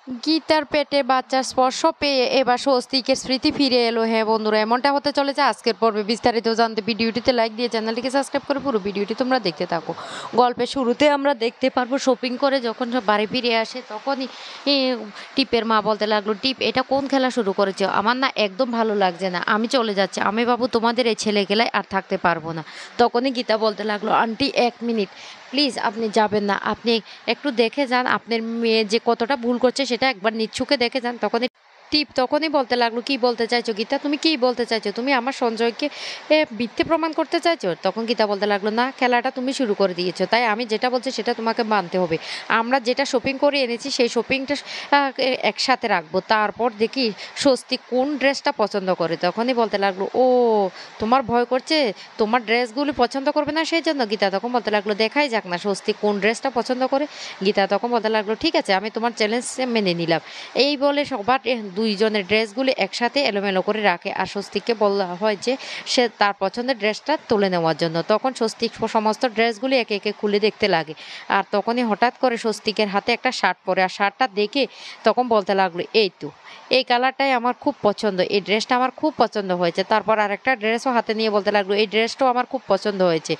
গীতার পেটে বাচ্চার স্পর্শ পেয়ে এবার স্বস্তিকের স্মৃতি ফিরে এলো। হ্যাঁ বন্ধুরা, এমনটা হতে চলেছে আজকের পর্বে। বিস্তারিত জানতে ভিডিওটিতে লাইক দিয়ে চ্যানেলটিকে সাবস্ক্রাইব করে পুরো ভিডিওটি তোমরা দেখতে থাকো। গল্পের শুরুতে আমরা দেখতে পারবো শপিং করে যখন সব বাড়ি ফিরে আসে তখনই টিপের মা বলতে লাগলো, টিপ এটা কোন খেলা শুরু করেছো? আমার না একদম ভালো লাগছে না, আমি চলে যাচ্ছি। আমি বাবু তোমাদের এই ছেলে গেলায় আর থাকতে পারবো না। তখনই গীতা বলতে লাগলো, আন্টি 1 মিনিট প্লিজ, আপনি যাবেন না, আপনি একটু দেখে যান আপনার মেয়ে যে কতটা ভুল করছে সেটা একবার নিচ্ছুকে দেখে যান। টিপ তখনই বলতে লাগলো, কি বলতে চাইছো গীতা, তুমি কি বলতে চাইছো? তুমি আমার সঞ্জয়কে মিথ্যে প্রমাণ করতে চাইছো? তখন গীতা বলতে লাগলো, না, খেলাটা তুমি শুরু করে দিয়েছো, তাই আমি যেটা বলছি সেটা তোমাকে মানতে হবে। আমরা যেটা শপিং করে এনেছি সেই শপিংটা একসাথে রাখবো, তারপর দেখি স্বস্তি কোন ড্রেসটা পছন্দ করে। তখনই বলতে লাগলো, ও তোমার ভয় করছে, তোমার ড্রেসগুলি পছন্দ করবে না সেই জন্য? গীতা তখন বলতে লাগলো, দেখাই যাক না স্বস্তি কোন ড্রেসটা পছন্দ করে। গীতা তখন বলতে লাগলো, ঠিক আছে, আমি তোমার চ্যালেঞ্জ মেনে নিলাম। এই বলে সবার দুইজনের ড্রেসগুলি একসাথে এলোমেলো করে রাখে আর স্বস্তিককে বলা হয় যে সে তার পছন্দের ড্রেসটা তুলে নেওয়ার জন্য। তখন স্বস্তিক সমস্ত ড্রেসগুলি একে একে খুলে দেখতে লাগে আর তখনই হঠাৎ করে স্বস্তিকের হাতে একটা শার্ট পরে আর শার্টটা দেখে তখন বলতে লাগলো, এই তো এই কালারটাই আমার খুব পছন্দ, এই ড্রেসটা আমার খুব পছন্দ হয়েছে। তারপর আরেকটা ড্রেসও হাতে নিয়ে বলতে লাগলো, এই ড্রেসটাও আমার খুব পছন্দ হয়েছে,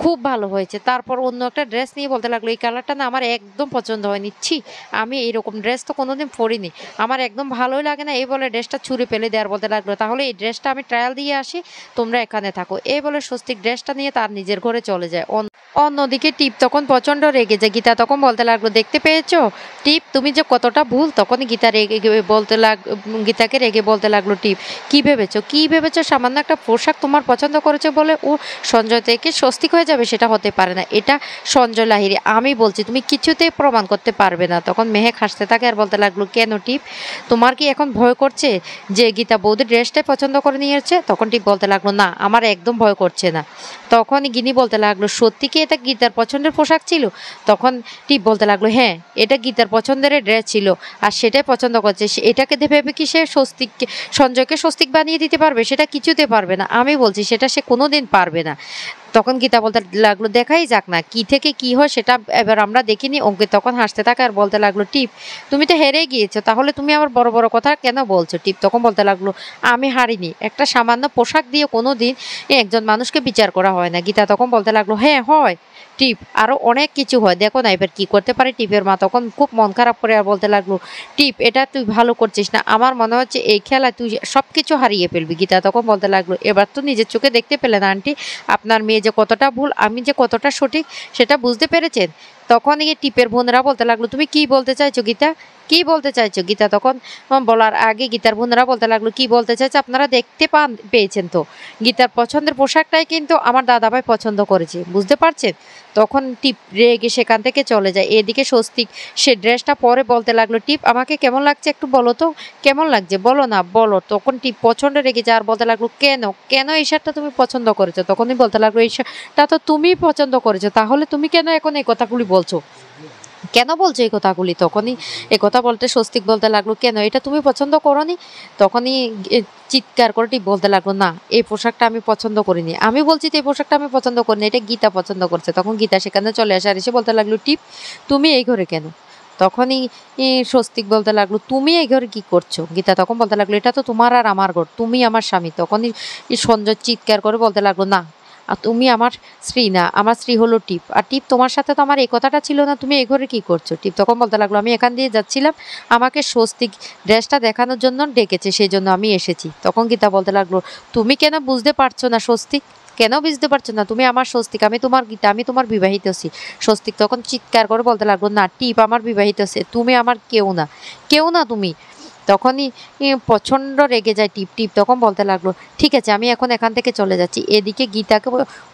খুব ভালো হয়েছে। তারপর অন্য একটা ড্রেস নিয়ে বলতে লাগলো, এই কালারটা না আমার একদম পছন্দ হয়নি, ছি, আমি এইরকম ড্রেস তো কোনোদিন পরিনি, আমার একদম ভালোই লাগে না। এই বলে ড্রেসটা ছুঁড়ে ফেলে দেওয়ার বলতে লাগলো, তাহলে এই ড্রেসটা আমি ট্রায়াল দিয়ে আসি, তোমরা এখানে থাকো। এই বলে স্বস্তিক ড্রেসটা নিয়ে তার নিজের ঘরে চলে যায়। অন্যদিকে টিপ তখন প্রচণ্ড রেগে যায়। গীতা তখন বলতে লাগলো, দেখতে পেয়েছো টিপ, তুমি যে কতটা ভুল। তখনই গীতা গীতাকে রেগে বলতে লাগলো, টিপ কি ভেবেছো সামান্য একটা পোশাক তোমার পছন্দ করেছে বলে ও সঞ্জয় থেকে স্বস্তিক হয়ে যাবে? সেটা হতে পারে না, এটা সঞ্জয় লাহিড়ী, আমি বলছি তুমি কিছুতেই প্রমাণ করতে পারবে না। তখন মেহেক হাসতে থাকে আর বলতে লাগলো, কেন টিপ, তোমার কি এখন ভয় করছে যে গীতা বৌদির ড্রেসটাই পছন্দ করে নিয়েছে? তখন টিপ বলতে লাগলো, না, আমার একদম ভয় করছে না। তখনই গিনি বলতে লাগলো, সত্যি কি এটা গীতার পছন্দের পোশাক ছিল? তখন টিপ বলতে লাগলো, হ্যাঁ, এটা গীতার পছন্দের ড্রেস ছিল আর সেটাই পছন্দ করছে। এটাকে ভেবে কি সে সঞ্জয়কে স্বস্তিক বানিয়ে দিতে পারবে? সেটা কিছুতে পারবে না, আমি বলছি সেটা সে কোনোদিন পারবে না। তখন গীতা বলতে লাগলো, দেখাই যাক না কি থেকে কি হয় সেটা এবার আমরা দেখিনি। অঙ্কিত তখন হাসতে থাকে আর বলতে লাগলো, টিপ তুমি তো হেরে গিয়েছো, তাহলে তুমি আবার বড় বড় কথা কেন বলছো? টিপ তখন বলতে লাগলো, আমি হারিনি, একটা সামান্য পোশাক দিয়ে কোনো দিন একজন মানুষকে বিচার করা হয় না। গীতা তখন বলতে লাগলো, হ্যাঁ হয় টিপ, আরও অনেক কিছু হয়, দেখো না এবার কি করতে পারে। টিপের মা তখন খুব মন খারাপ করে আর বলতে লাগলো, টিপ এটা তুই ভালো করছিস না, আমার মনে হচ্ছে এই খেলায় তুই সব কিছু হারিয়ে ফেলবি। গীতা তখন বলতে লাগলো, এবার তো নিজের চোখে দেখতে পেলেন আন্টি, আপনার মেয়ে যে কতটা ভুল, আমি যে কতটা সঠিক সেটা বুঝতে পেরেছেন। তখন এই টিপের বোনেরা বলতে লাগলো, তুমি কি বলতে চাইছো গীতা, কি বলতে চাইছো? গীতা তখন বলার আগে গীতার বোনেরা বলতে লাগলো, কি বলতে চাইছো আপনারা দেখতে পেয়েছেন তো, গীতার পছন্দের পোশাকটাই কিন্তু আমার দাদাভাই পছন্দ করেছে, বুঝতে পারছেন? তখন টিপ রেগে সেখান থেকে চলে যায়। এদিকে স্বস্তিক সে ড্রেসটা পরে বলতে লাগলো, টিপ আমাকে কেমন লাগছে একটু বলো তো, কেমন লাগছে বলো না, বলো। তখন টিপ প্রচণ্ড রেগে যায় আর বলতে লাগলো, কেন কেন এই শার্টটা তুমি পছন্দ করেছো? তখনই বলতে লাগলো, এই শার্টটা তো তুমিই পছন্দ করেছো, তাহলে তুমি কেন এখন এই কথাগুলি বলছো, কেন বলছো এই কথাগুলি? তখনই এ কথা বলতে স্বস্তিক বলতে লাগলো, কেন এটা তুমি পছন্দ করোনি? তখনই চিৎকার করে টিপ বলতে লাগলো, না, এই পোশাকটা আমি পছন্দ করিনি, আমি বলছি তো এই পোশাকটা আমি পছন্দ করিনি, এটা গীতা পছন্দ করছে। তখন গীতা সেখানে চলে আসে আর এসে বলতে লাগলো, টিপ তুমি এই ঘরে কেন? তখনই স্বস্তিক বলতে লাগলো, তুমি এই ঘরে কি করছো? গীতা তখন বলতে লাগলো, এটা তো তোমার আর আমার ঘর, তুমি আমার স্বামী। তখনই সঞ্জয় চিৎকার করে বলতে লাগলো, না, আর তুমি আমার স্ত্রী না, আমার স্ত্রী হলো টিপ, আর টিপ তোমার সাথে তো আমার এই কথাটা ছিল না, তুমি এই ঘরে কী করছো? টিপ তখন বলতে লাগলো, আমি এখান দিয়ে যাচ্ছিলাম, আমাকে স্বস্তিক ড্রেসটা দেখানোর জন্য ডেকেছে, সেই জন্য আমি এসেছি। তখন গীতা বলতে লাগলো, তুমি কেন বুঝতে পারছো না স্বস্তিক, কেন বুঝতে পারছো না? তুমি আমার স্বস্তিক, আমি তোমার গীতা, আমি তোমার বিবাহিত আছি। স্বস্তিক তখন চিৎকার করে বলতে লাগলো, না টিপ আমার বিবাহিত আছে, তুমি আমার কেউ না, কেউ না তুমি। তখনই প্রচণ্ড রেগে যায় টিপ। টিপ তখন বলতে লাগলো, ঠিক আছে, আমি এখন এখান থেকে চলে যাচ্ছি। এদিকে গীতাকে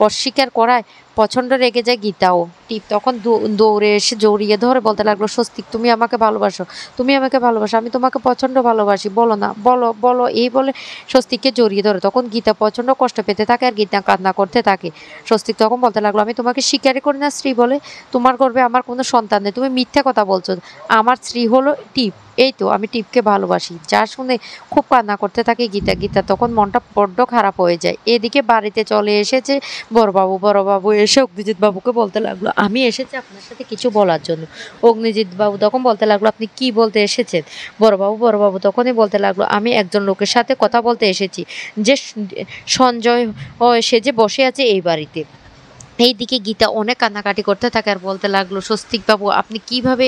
অস্বীকার করায় প্রচণ্ড রেগে যায় গীতাও। টিপ তখন দৌড়ে এসে জড়িয়ে ধরে বলতে লাগলো, স্বস্তিক তুমি আমাকে ভালোবাসো, তুমি আমাকে ভালোবাসো, আমি তোমাকে প্রচণ্ড ভালোবাসি, বলো না, বলো বলো। এই বলে স্বস্তিককে জড়িয়ে ধরে। তখন গীতা প্রচণ্ড কষ্ট পেতে থাকে আর গীতা কান্না করতে থাকে। স্বস্তিক তখন বলতে লাগলো, আমি তোমাকে স্বীকারই করি না স্ত্রী বলে, তোমার গর্ভে আমার কোনো সন্তান নেই, তুমি মিথ্যা কথা বলছো, আমার স্ত্রী হলো টিপ, এই তো আমি টিপকে ভালোবাসি। যা শুনে খুব কান্না করতে থাকে গীতা। গীতা তখন মনটা বড্ড খারাপ হয়ে যায়। এদিকে বাড়িতে চলে এসেছে বড়বাবু এসে অগ্নিজিৎ বাবুকে বলতে লাগলো, আমি এসেছি আপনার সাথে কিছু বলার জন্য। অগ্নিজিৎ বাবু তখন বলতে লাগলো, আপনি কি বলতে এসেছেন? বড়বাবু তখনই বলতে লাগলো, আমি একজন লোকের সাথে কথা বলতে এসেছি, যে সঞ্জয় সে যে বসে আছে এই বাড়িতে। এইদিকে গীতা অনেক কান্নাকাটি করতে থাকে আর বলতে লাগলো, স্বস্তিকবাবু আপনি কিভাবে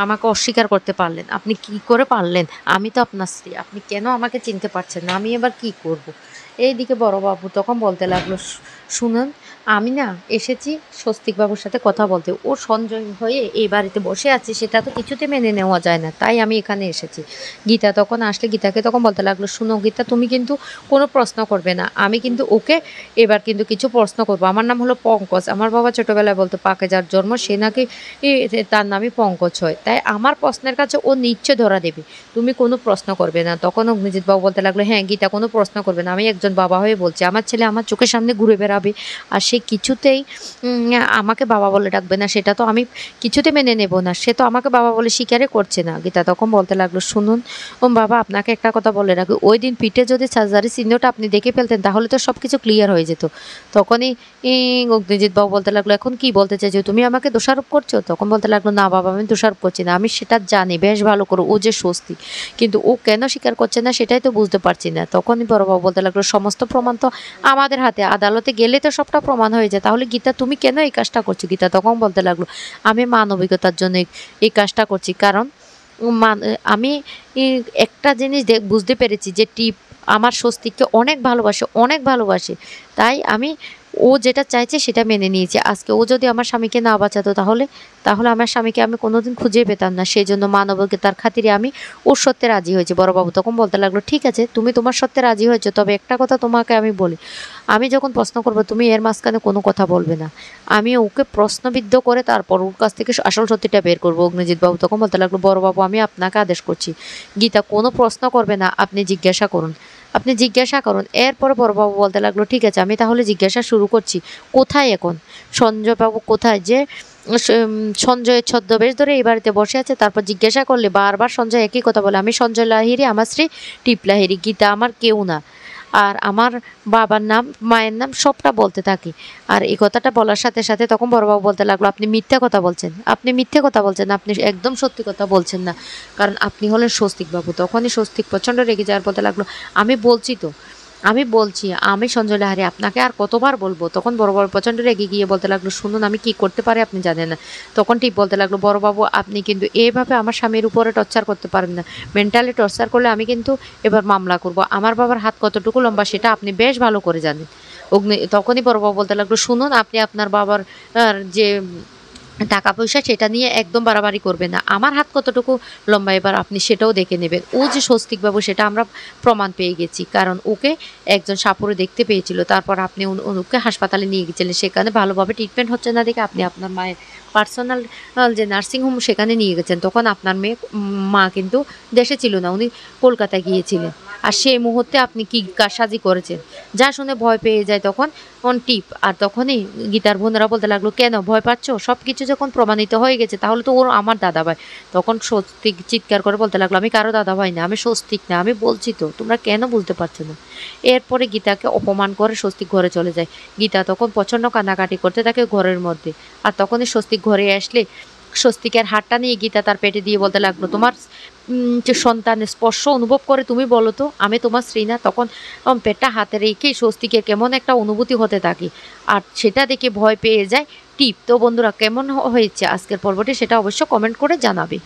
আমাকে অস্বীকার করতে পারলেন? আপনি কি করে পারলেন? আমি তো আপনার স্ত্রী, আপনি কেন আমাকে চিনতে পারছেন না? আমি এবার কি করব? এইদিকে বড়বাবু তখন বলতে লাগলো, শুনুন, আমি না এসেছি স্বস্তিকবাবুর সাথে কথা বলতে। ও সঞ্জয় হয়ে এই বাড়িতে বসে আছে, সেটা তো কিছুতে মেনে নেওয়া যায় না, তাই আমি এখানে এসেছি। গীতা তখন আসলে গীতাকে তখন বলতে লাগলো, শুনো গীতা, তুমি কিন্তু কোনো প্রশ্ন করবে না, আমি কিন্তু ওকে এবার কিন্তু কিছু প্রশ্ন করবো। আমার নাম হলো পঙ্কজ, আমার বাবা ছোটোবেলায় বলতো পাকে যার জন্ম সে নাকি তার নামই পঙ্কজ হয়, তাই আমার প্রশ্নের কাছে ও নিচ্ছে ধরা দেবে, তুমি কোনো প্রশ্ন করবে না। তখন অগ্নিজিৎ বাবু বলতে লাগলো, হ্যাঁ গীতা, কোনো প্রশ্ন করবে না, আমি একজন বাবা হয়ে বলছি, আমার ছেলে আমার চোখের সামনে ঘুরে বেড়াবে আর সে কিছুতেই আমাকে বাবা বলে ডাকবে না, সেটা তো আমি কিছুতে মেনে নেব না, সে তো আমাকে বাবা বলে স্বীকারই করছে না। গীতা তখন বলতে লাগলো, শুনুন বাবা, আপনাকে একটা কথা বলে রাখি, ওই দিন পিঠে যদি সার্জারি চিহ্নটা আপনি দেখে ফেলতেন তাহলে তো সব কিছু ক্লিয়ার হয়ে যেত। তখনই অগ্নিজিৎ বাবু বলতে লাগলো, এখন কি বলতে চাইছো, তুমি আমাকে দোষারোপ করছো? তখন বলতে লাগলো, না বাবা, আমি দোষারোপ করছি না, আমি সেটা জানি বেশ ভালো করে ও যে স্বস্তি, কিন্তু ও কেন স্বীকার করছে না সেটাই তো বুঝতে পারছি না। তখনই বড়বাবু বলতে লাগলো, সমস্ত প্রমাণ তো আমাদের হাতে, আদালতে গেলে তো সবটা প্রমাণ হয়ে যায়, তাহলে গীতা তুমি কেন এই কাজটা করছো? গীতা তখন বলতে লাগলো, আমি মানবিকতার জন্য এই কাজটা করছি, কারণ আমি একটা জিনিস বুঝতে পেরেছি যে টিপ আমার স্বস্তিককে অনেক ভালোবাসে, অনেক ভালোবাসে, তাই আমি ও যেটা চাইছে সেটা মেনে নিয়েছি। আজকে ও যদি আমার স্বামীকে না বাঁচাতো তাহলে তাহলে আমার স্বামীকে আমি কোনোদিন খুঁজে পেতাম না, সেই জন্য মানবিকতার খাতিরে আমি ওর সত্যে রাজি হয়েছি। বড়বাবু তখন বলতে লাগলো, ঠিক আছে, তুমি তোমার সত্যে রাজি হয়েছো, তবে একটা কথা তোমাকে আমি বলি, আমি যখন প্রশ্ন করবো তুমি এর মাঝখানে কোনো কথা বলবে না, আমি ওকে প্রশ্নবিদ্ধ করে তারপর ওর কাছ থেকে আসল সত্যিটা বের করবো। অগ্নিজিৎ বাবু তখন বলতে লাগলো, বড়বাবু আমি আপনাকে আদেশ করছি, গীতা কোনো প্রশ্ন করবে না, আপনি জিজ্ঞাসা করুন, আপনি জিজ্ঞাসা করুন। এরপরে বড়বাবু বলতে লাগলো, ঠিক আছে, আমি তাহলে জিজ্ঞাসা শুরু করছি, কোথায় এখন সঞ্জয়বাবু, কোথায় যে সঞ্জয়ের ছদ্মবেশ ধরে এই বাড়িতে বসে আছে? তারপর জিজ্ঞাসা করলে বারবার সঞ্জয় একই কথা বলে, আমি সঞ্জয় লাহিড়ী, আমার স্ত্রী টিপ লাহিড়ী, গীতা আমার কেউ না, আর আমার বাবার নাম মায়ের নাম সবটা বলতে থাকি। আর এই কথাটা বলার সাথে সাথে তখন বড়বাবু বলতে লাগলো, আপনি মিথ্যা কথা বলছেন, আপনি মিথ্যে কথা বলছেন, আপনি একদম সত্যি কথা বলছেন না, কারণ আপনি হলেন স্বস্তিকবাবু। তখনই স্বস্তিক প্রচণ্ড রেগে যাওয়ার বলতে লাগলো, আমি বলছি তো, আমি বলছি আমি সঞ্জয় লাহিড়ী, আপনাকে আর কতবার বলবো? তখন বড়বাবু প্রচণ্ড রেগে গিয়ে বলতে লাগলো, শুনুন, আমি কি করতে পারি আপনি জানেন না। তখন ঠিক বলতে লাগলো, বড়বাবু আপনি কিন্তু এইভাবে আমার স্বামীর উপরে টর্চার করতে পারেন না, মেন্টালি টর্চার করলে আমি কিন্তু এবার মামলা করব, আমার বাবার হাত কতটুকু লম্বা সেটা আপনি বেশ ভালো করে জানেন। তখনই বড়বাবু বলতে লাগলো, শুনুন, আপনি আপনার বাবার যে টাকা পয়সা সেটা নিয়ে একদম বাড়াবাড়ি করবে না, আমার হাত কতটুকু লম্বা এবার আপনি সেটাও দেখে নেবেন। ও যে স্বস্তিকবাবু সেটা আমরা প্রমাণ পেয়ে গেছি, কারণ ওকে একজন সাপুরে দেখতে পেয়েছিল, তারপর আপনি ওকে হাসপাতালে নিয়ে গেছিলেন, সেখানে ভালোভাবে ট্রিটমেন্ট হচ্ছে না দেখে আপনি আপনার মায়ের পার্সোনাল যে নার্সিংহোম সেখানে নিয়ে গেছেন। তখন আপনার মা কিন্তু দেশে ছিল না, উনি কলকাতায় গিয়েছিলেন, আর সেই মুহূর্তে আপনি কি কারসাজি করেছেন, যা শুনে ভয় পেয়ে যায় তখন টিপ। আর তখনই গীতার বোনেরা বলতে লাগলো, কেন ভয় পাচ্ছ? সব কিছু যখন প্রমাণিত হয়ে গেছে তাহলে তো ওর আমার দাদাভাই। তখন স্বস্তিক চিৎকার করে বলতে লাগলো, আমি কারো দাদাভাই না, আমি স্বস্তিক না, আমি বলছি তো, তোমরা কেন বুঝতে পারছো না? এরপরে গীতাকে অপমান করে স্বস্তিক ঘরে চলে যায়। গীতা তখন প্রচণ্ড কান্নাকাটি করতে থাকে ঘরের মধ্যে। আর তখনই স্বস্তিক ঘরে আসলে স্বস্তিকের হাতটা নিয়ে গীতা তার পেটে দিয়ে বলতে লাগলো, তোমার যে সন্তানের স্পর্শ অনুভব করে তুমি বলো তো, আমি তোমার স্ত্রী না? তখন পেটটা হাতে রেখে স্বস্তিকের কেমন একটা অনুভূতি হতে থাকে, আর সেটা দেখে ভয় পেয়ে যায় টিপ। তো বন্ধুরা, কেমন হয়েছে আজকের পর্বটি সেটা অবশ্য কমেন্ট করে জানাবে।